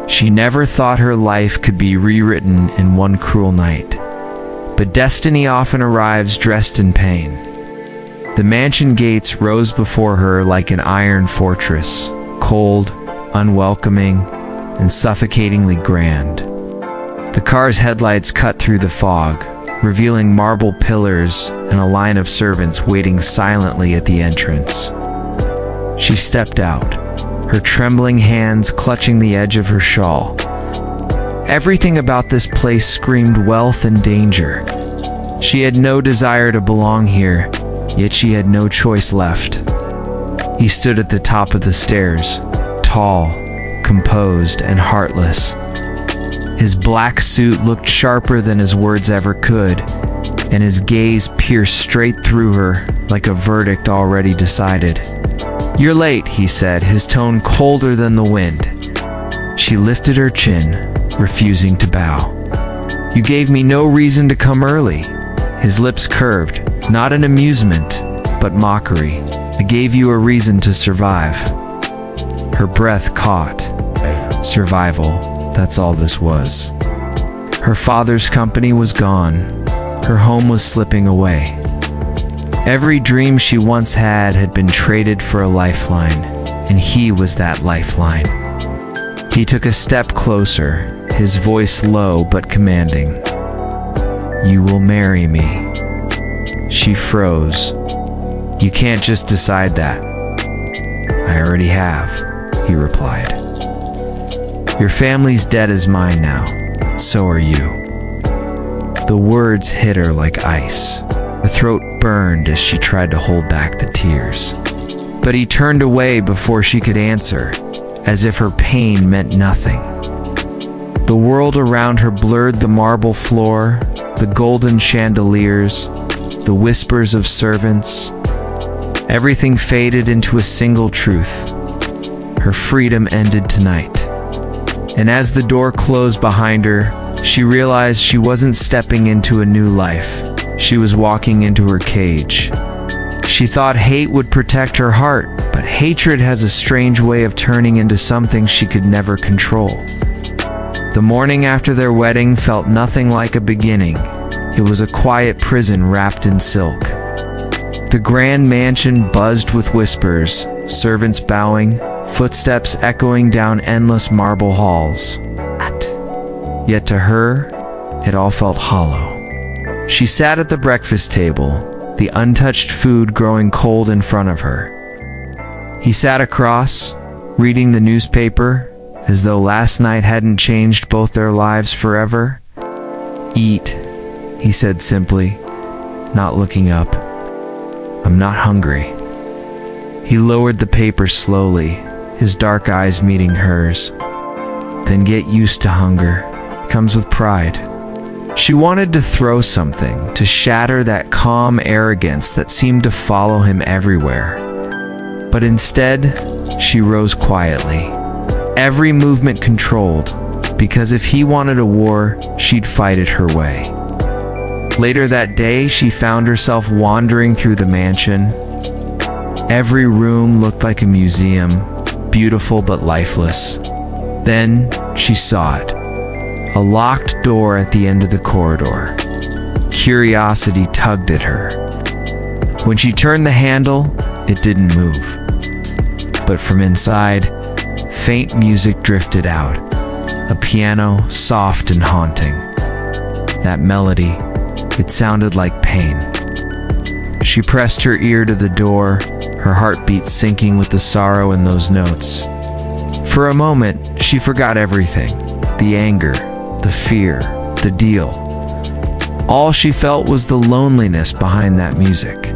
She never thought her life could be rewritten in one cruel night. But destiny often arrives dressed in pain. The mansion gates rose before her like an iron fortress, cold, unwelcoming, and suffocatingly grand. The car's headlights cut through the fog, revealing marble pillars and a line of servants waiting silently at the entrance. She stepped out, her trembling hands clutching the edge of her shawl. Everything about this place screamed wealth and danger. She had no desire to belong here, yet she had no choice left. He stood at the top of the stairs, tall, composed, and heartless. His black suit looked sharper than his words ever could, and his gaze pierced straight through her like a verdict already decided. "You're late," he said, his tone colder than the wind. She lifted her chin, refusing to bow. "You gave me no reason to come early." His lips curved, not in amusement, but mockery. "I gave you a reason to survive." Her breath caught. Survival, that's all this was. Her father's company was gone. Her home was slipping away. Every dream she once had been traded for a lifeline, and he was that lifeline. He took a step closer, his voice low but commanding. "You will marry me." She froze. "You can't just decide that." "I already have," he replied. "Your family's dead as mine now. So are you." The words hit her like ice. Her throat burned as she tried to hold back the tears. But he turned away before she could answer, as if her pain meant nothing. The world around her blurred the marble floor, the golden chandeliers, the whispers of servants. Everything faded into a single truth. Her freedom ended tonight. And as the door closed behind her, she realized she wasn't stepping into a new life. She was walking into her cage. She thought hate would protect her heart, but hatred has a strange way of turning into something she could never control. The morning after their wedding felt nothing like a beginning. It was a quiet prison wrapped in silk. The grand mansion buzzed with whispers, servants bowing, footsteps echoing down endless marble halls. Yet to her, it all felt hollow. She sat at the breakfast table, the untouched food growing cold in front of her. He sat across, reading the newspaper, as though last night hadn't changed both their lives forever. "Eat," he said simply, not looking up. "I'm not hungry." He lowered the paper slowly, his dark eyes meeting hers. "Then get used to hunger. It comes with pride." She wanted to throw something, to shatter that calm arrogance that seemed to follow him everywhere. But instead, she rose quietly, every movement controlled, because if he wanted a war, she'd fight it her way. Later that day, she found herself wandering through the mansion. Every room looked like a museum, beautiful but lifeless. Then she saw it. A locked door at the end of the corridor. Curiosity tugged at her. When she turned the handle, it didn't move. But from inside, faint music drifted out. A piano, soft and haunting. That melody, it sounded like pain. She pressed her ear to the door, her heartbeat sinking with the sorrow in those notes. For a moment, she forgot everything. The anger, the fear, the deal. All she felt was the loneliness behind that music.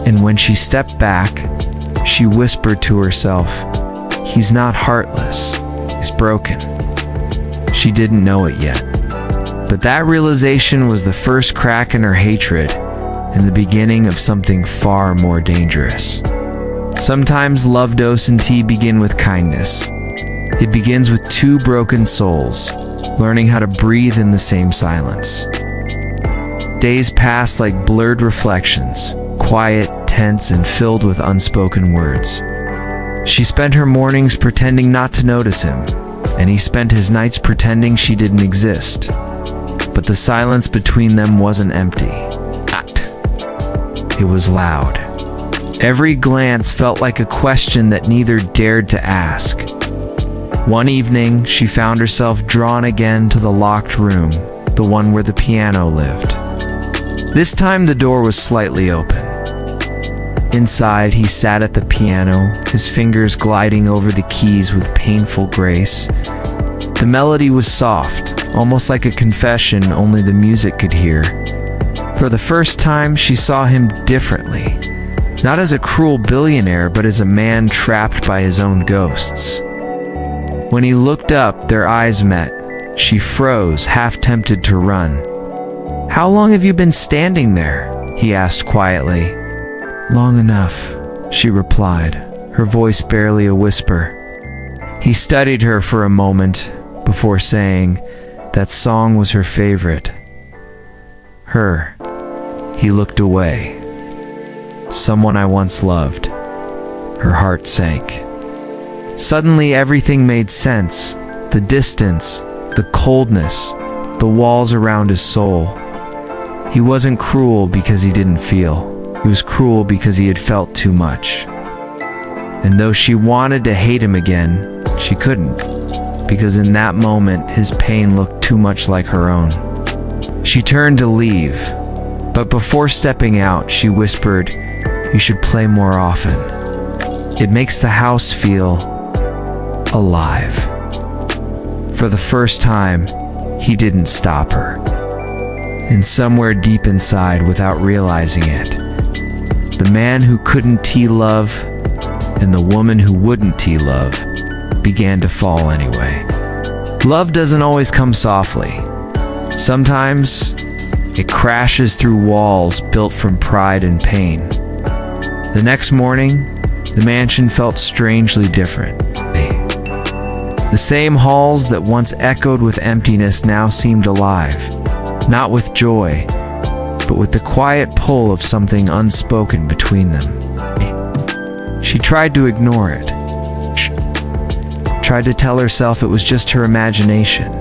And when she stepped back, she whispered to herself, "He's not heartless, he's broken." She didn't know it yet. But that realization was the first crack in her hatred and the beginning of something far more dangerous. Sometimes love dose and tea begin with kindness. It begins with two broken souls, learning how to breathe in the same silence. Days passed like blurred reflections, quiet, tense, and filled with unspoken words. She spent her mornings pretending not to notice him, and he spent his nights pretending she didn't exist. But the silence between them wasn't empty. It was loud. Every glance felt like a question that neither dared to ask. One evening, she found herself drawn again to the locked room, the one where the piano lived. This time the door was slightly open. Inside, he sat at the piano, his fingers gliding over the keys with painful grace. The melody was soft, almost like a confession only the music could hear. For the first time, she saw him differently. Not as a cruel billionaire, but as a man trapped by his own ghosts. When he looked up, their eyes met. She froze, half tempted to run. "How long have you been standing there?" he asked quietly. "Long enough," she replied, her voice barely a whisper. He studied her for a moment before saying that song was her favorite. Her. He looked away. "Someone I once loved." Her heart sank. Suddenly everything made sense. The distance, the coldness, the walls around his soul. He wasn't cruel because he didn't feel. He was cruel because he had felt too much. And though she wanted to hate him again, she couldn't, because in that moment his pain looked too much like her own. She turned to leave, but before stepping out, she whispered, "You should play more often. It makes the house feel alive." For the first time, he didn't stop her. And somewhere deep inside, without realizing it, the man who couldn't tee love and the woman who wouldn't tee love began to fall anyway. Love doesn't always come softly. Sometimes it crashes through walls built from pride and pain. The next morning, the mansion felt strangely different. The same halls that once echoed with emptiness now seemed alive, not with joy, but with the quiet pull of something unspoken between them. She tried to ignore it, tried to tell herself it was just her imagination.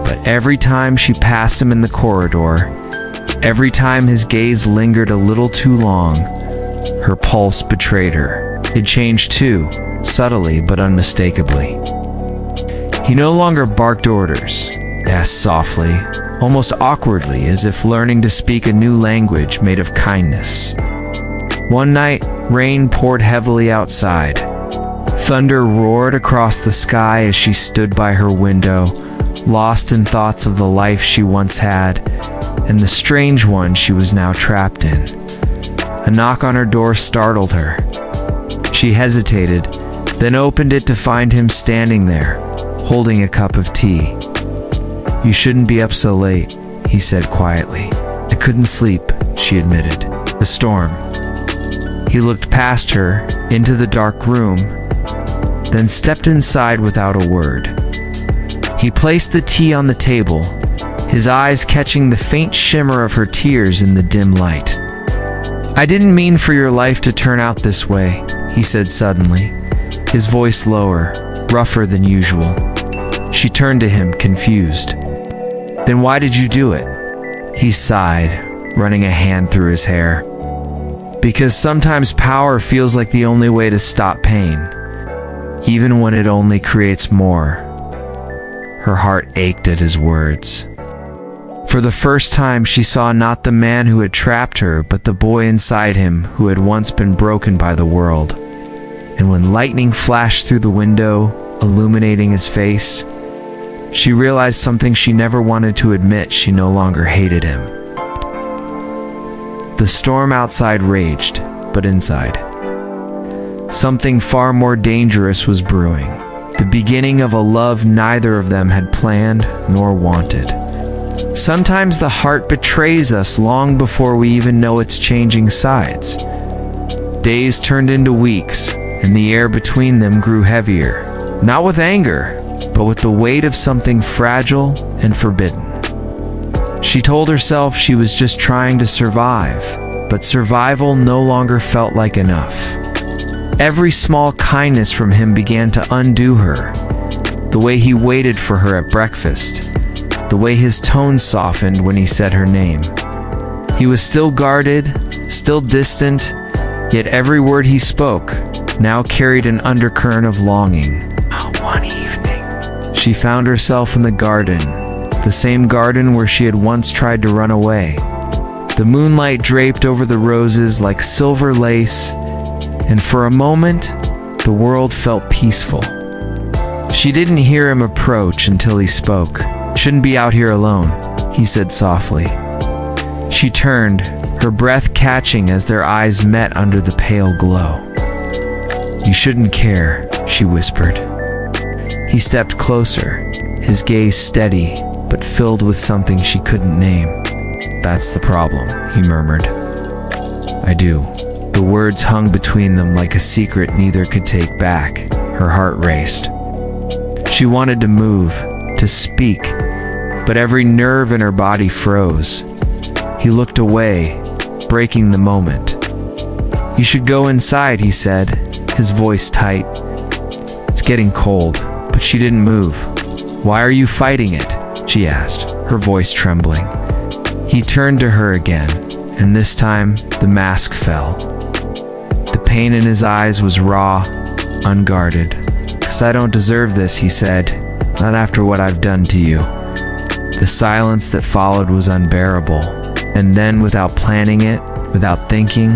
But every time she passed him in the corridor, every time his gaze lingered a little too long, her pulse betrayed her. It changed too, subtly but unmistakably. He no longer barked orders, asked softly, almost awkwardly, as if learning to speak a new language made of kindness. One night, rain poured heavily outside. Thunder roared across the sky as she stood by her window, lost in thoughts of the life she once had and the strange one she was now trapped in. A knock on her door startled her. She hesitated, then opened it to find him standing there, holding a cup of tea. "You shouldn't be up so late," he said quietly. "I couldn't sleep," she admitted. "The storm." He looked past her, into the dark room, then stepped inside without a word. He placed the tea on the table, his eyes catching the faint shimmer of her tears in the dim light. "I didn't mean for your life to turn out this way," he said suddenly, his voice lower, rougher than usual. She turned to him, confused. "Then why did you do it?" He sighed, running a hand through his hair. "Because sometimes power feels like the only way to stop pain, even when it only creates more." Her heart ached at his words. For the first time, she saw not the man who had trapped her, but the boy inside him who had once been broken by the world. And when lightning flashed through the window, illuminating his face, she realized something she never wanted to admit: she no longer hated him. The storm outside raged, but inside, something far more dangerous was brewing. The beginning of a love neither of them had planned nor wanted. Sometimes the heart betrays us long before we even know it's changing sides. Days turned into weeks, and the air between them grew heavier, not with anger, but with the weight of something fragile and forbidden. She told herself she was just trying to survive, but survival no longer felt like enough. Every small kindness from him began to undo her. The way he waited for her at breakfast. The way his tone softened when he said her name. He was still guarded, still distant, yet every word he spoke now carried an undercurrent of longing. One evening, she found herself in the garden, the same garden where she had once tried to run away. The moonlight draped over the roses like silver lace, and for a moment, the world felt peaceful. She didn't hear him approach until he spoke. "Shouldn't be out here alone," he said softly. She turned, her breath catching as their eyes met under the pale glow. "You shouldn't care," she whispered. He stepped closer, his gaze steady, but filled with something she couldn't name. "That's the problem," he murmured. "I do." The words hung between them like a secret neither could take back. Her heart raced. She wanted to move, to speak, but every nerve in her body froze. He looked away, breaking the moment. "You should go inside," he said, his voice tight. "It's getting cold," but she didn't move. "Why are you fighting it?" she asked, her voice trembling. He turned to her again, and this time the mask fell. The pain in his eyes was raw, unguarded. "'Cause I don't deserve this," he said, "not after what I've done to you." The silence that followed was unbearable, and then, without planning it, without thinking,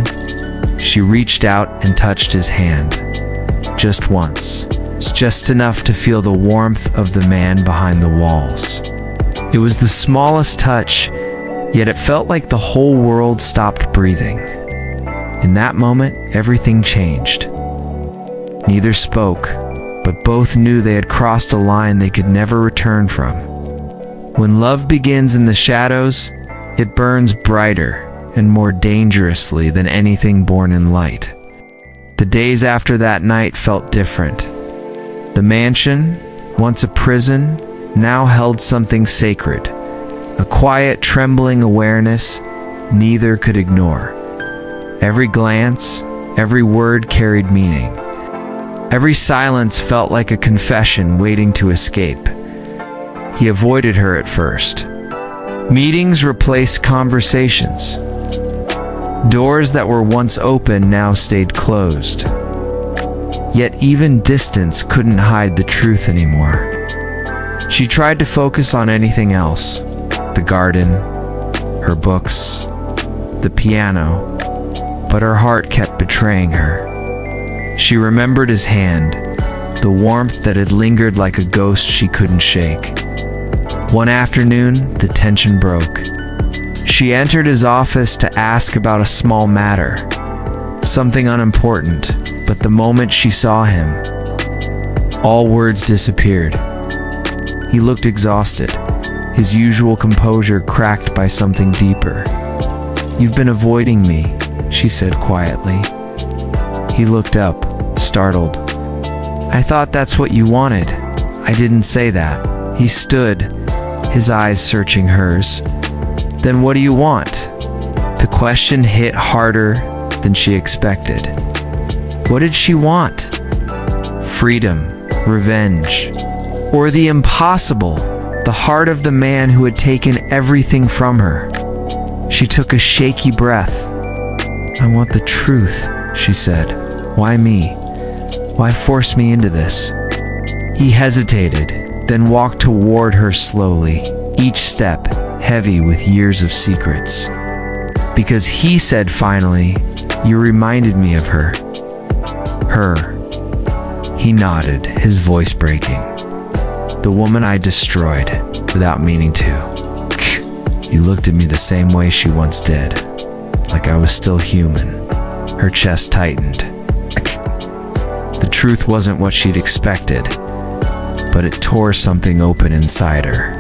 she reached out and touched his hand. Just once. It's just enough to feel the warmth of the man behind the walls. It was the smallest touch, yet it felt like the whole world stopped breathing. In that moment, everything changed. Neither spoke, but both knew they had crossed a line they could never return from. When love begins in the shadows, it burns brighter and more dangerously than anything born in light. The days after that night felt different. The mansion, once a prison, now held something sacred. A quiet, trembling awareness neither could ignore. Every glance, every word carried meaning. Every silence felt like a confession waiting to escape. He avoided her at first. Meetings replaced conversations. Doors that were once open now stayed closed. Yet even distance couldn't hide the truth anymore. She tried to focus on anything else. The garden, her books, the piano, but her heart kept betraying her. She remembered his hand, the warmth that had lingered like a ghost she couldn't shake. One afternoon, the tension broke. She entered his office to ask about a small matter, something unimportant, but the moment she saw him, all words disappeared. He looked exhausted, his usual composure cracked by something deeper. "You've been avoiding me," she said quietly. He looked up, startled. "I thought that's what you wanted." "I didn't say that." He stood, his eyes searching hers. "Then what do you want?" The question hit harder than she expected. What did she want? Freedom, revenge, or the impossible, the heart of the man who had taken everything from her? She took a shaky breath. "I want the truth," she said. "Why me? Why force me into this?" He hesitated, then walked toward her slowly, each step heavy with years of secrets. "Because," he said finally, "you reminded me of her." Her. He nodded, his voice breaking. "The woman I destroyed, without meaning to." He looked at me the same way she once did, like I was still human. Her chest tightened. The truth wasn't what she'd expected, but it tore something open inside her.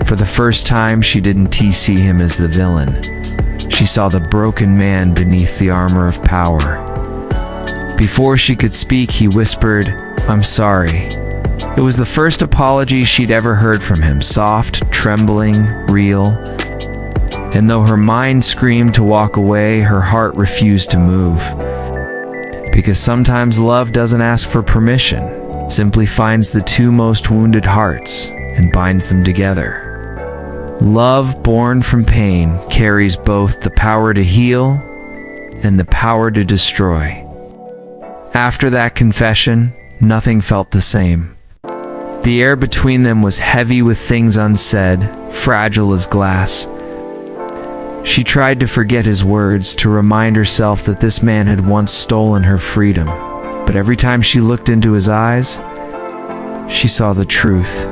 For the first time, she didn't see him as the villain. She saw the broken man beneath the armor of power. Before she could speak, he whispered, "I'm sorry." It was the first apology she'd ever heard from him, soft, trembling, real. And though her mind screamed to walk away, her heart refused to move. Because sometimes love doesn't ask for permission. simply finds the two most wounded hearts and binds them together. Love born from pain carries both the power to heal and the power to destroy. After that confession, nothing felt the same. The air between them was heavy with things unsaid, fragile as glass. She tried to forget his words, to remind herself that this man had once stolen her freedom. But every time she looked into his eyes, she saw the truth.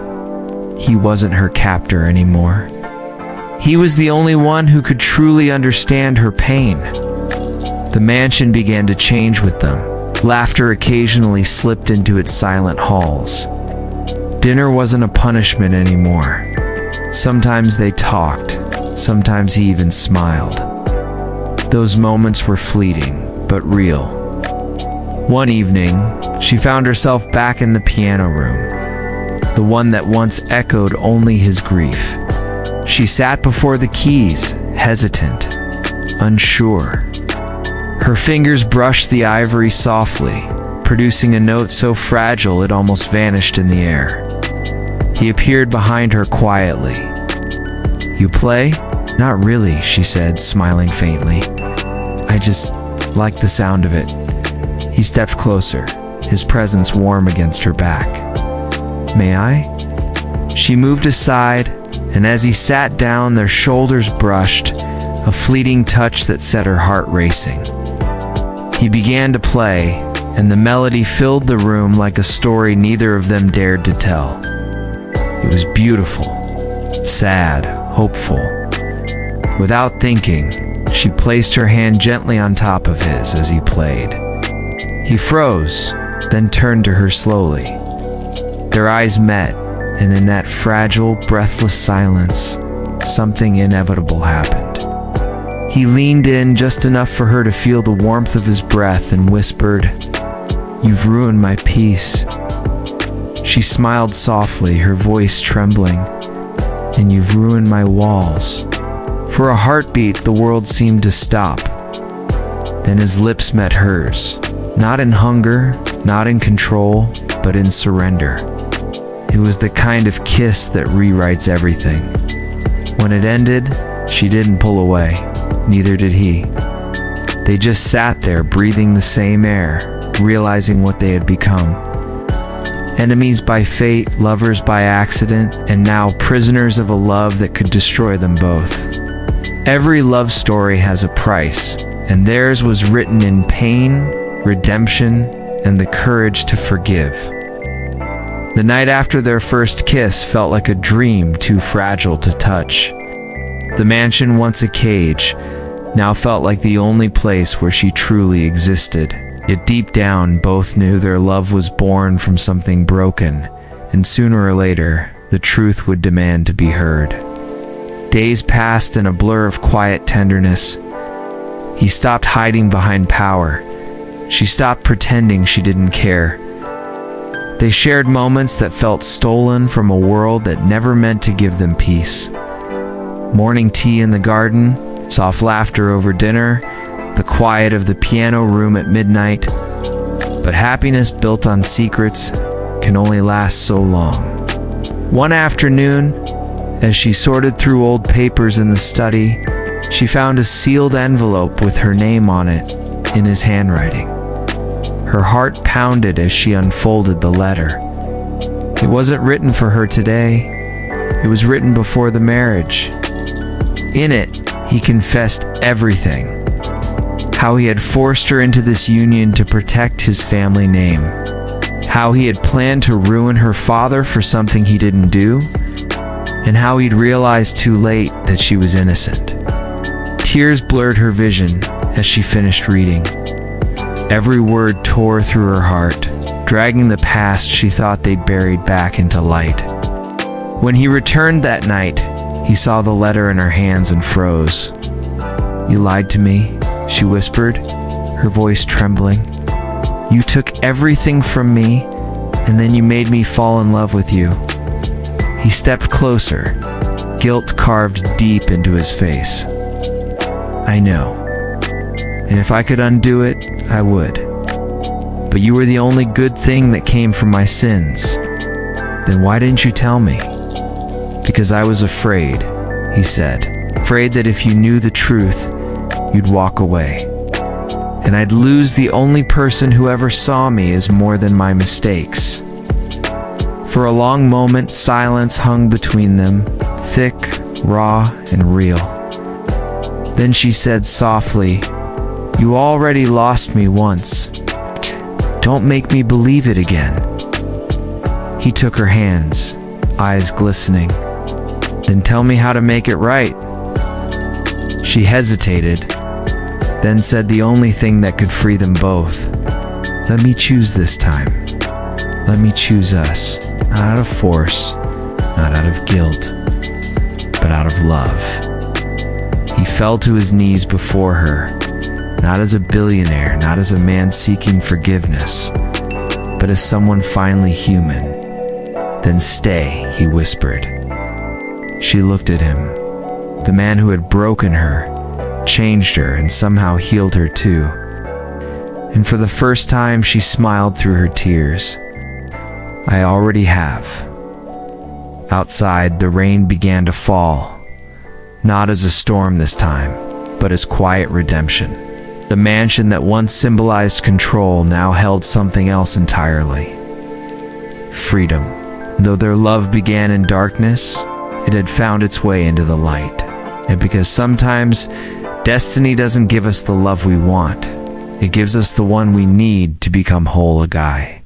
He wasn't her captor anymore. He was the only one who could truly understand her pain. The mansion began to change with them. Laughter occasionally slipped into its silent halls. Dinner wasn't a punishment anymore. Sometimes they talked. Sometimes he even smiled. Those moments were fleeting, but real. One evening, she found herself back in the piano room, the one that once echoed only his grief. She sat before the keys, hesitant, unsure. Her fingers brushed the ivory softly, producing a note so fragile it almost vanished in the air. He appeared behind her quietly. "You play?" "Not really," she said, smiling faintly. "I just like the sound of it." He stepped closer, his presence warm against her back. "May I?" She moved aside, and as he sat down, their shoulders brushed, a fleeting touch that set her heart racing. He began to play, and the melody filled the room like a story neither of them dared to tell. It was beautiful, sad, hopeful. Without thinking, she placed her hand gently on top of his as he played. He froze, then turned to her slowly. Their eyes met, and in that fragile, breathless silence, something inevitable happened. He leaned in just enough for her to feel the warmth of his breath and whispered, "You've ruined my peace." She smiled softly, her voice trembling, "And you've ruined my walls." For a heartbeat, the world seemed to stop. Then his lips met hers, not in hunger, not in control, but in surrender. It was the kind of kiss that rewrites everything. When it ended, she didn't pull away. Neither did he. They just sat there, breathing the same air, realizing what they had become. Enemies by fate, lovers by accident, and now prisoners of a love that could destroy them both. Every love story has a price, and theirs was written in pain, redemption, and the courage to forgive. The night after their first kiss felt like a dream too fragile to touch. The mansion, once a cage, now felt like the only place where she truly existed. Yet deep down, both knew their love was born from something broken, and sooner or later, the truth would demand to be heard. Days passed in a blur of quiet tenderness. He stopped hiding behind power. She stopped pretending she didn't care. They shared moments that felt stolen from a world that never meant to give them peace. Morning tea in the garden, soft laughter over dinner, the quiet of the piano room at midnight. But happiness built on secrets can only last so long. One afternoon, as she sorted through old papers in the study, she found a sealed envelope with her name on it in his handwriting. Her heart pounded as she unfolded the letter. It wasn't written for her today. It was written before the marriage. In it, he confessed everything. How he had forced her into this union to protect his family name. How he had planned to ruin her father for something he didn't do. And how he'd realized too late that she was innocent. Tears blurred her vision as she finished reading. Every word tore through her heart, dragging the past she thought they'd buried back into light. When he returned that night, he saw the letter in her hands and froze. "You lied to me," she whispered, her voice trembling. "You took everything from me, and then you made me fall in love with you." He stepped closer, guilt carved deep into his face. "I know. And if I could undo it, I would. but you were the only good thing that came from my sins. Then why didn't you tell me? Because I was afraid, he said. Afraid that if you knew the truth, you'd walk away. And I'd lose the only person who ever saw me as more than my mistakes. For a long moment, silence hung between them, thick, raw, and real. Then she said softly, "You already lost me once. Don't make me believe it again." He took her hands, eyes glistening. "Then tell me how to make it right." She hesitated, then said the only thing that could free them both. "Let me choose this time. Let me choose us, not out of force, not out of guilt, but out of love." He fell to his knees before her, not as a billionaire, not as a man seeking forgiveness, but as someone finally human. "Then stay," he whispered. She looked at him, the man who had broken her, changed her, and somehow healed her too. And for the first time, she smiled through her tears. "I already have." Outside, the rain began to fall, not as a storm this time, but as quiet redemption. The mansion that once symbolized control now held something else entirely. Freedom. Though their love began in darkness, it had found its way into the light. And because sometimes destiny doesn't give us the love we want, it gives us the one we need to become whole again.